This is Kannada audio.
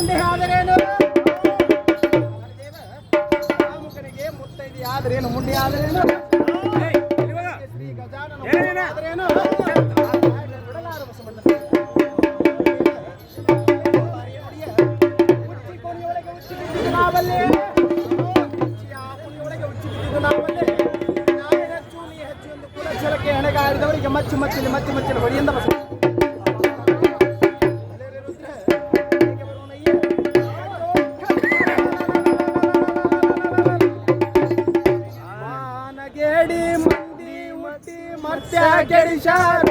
ಮುಂದೆ ಆದರೇನು ಕಾಮುಕನಿಗೆ ಮುತ್ತೈದೆ ಆದರೇನು ಮುಂದೆ ಆದರೇನು ಶ್ರೀ ಗಜಾನನ ಆದರೇನು ಬಿಡಲಾರ ಬಸವಣ್ಣ ಉಚ್ಚಿಕೊನೆಯೊಳಗೆ ಉಚ್ಚಿ ಬಿದ್ದಿದ್ದು ನಾವಲ್ಲೇ ಕುಣಿಯೊಳಗೆ ಉಚ್ಚಿ ಬಿದ್ದಿದ್ದು ನಾವಲ್ಲೇ ನಾವೇ ಹೆಚ್ಚು ನೀ ಹೆಚ್ಚು ಎಂದು ಕುಲಛಲಕ್ಕೆ ಹೆಣಗಾಡಿದವರಿಗೆ ಮಚ್ಚು ಮಚ್ಚಿನ ಹೊಡಿಯಿಂದ ಬಸವ ಗೇಡಿ ಮಂದಿ ಮುಟ್ಟಿ ಮತ್ತೆ ಗೆಡಿಸಾರ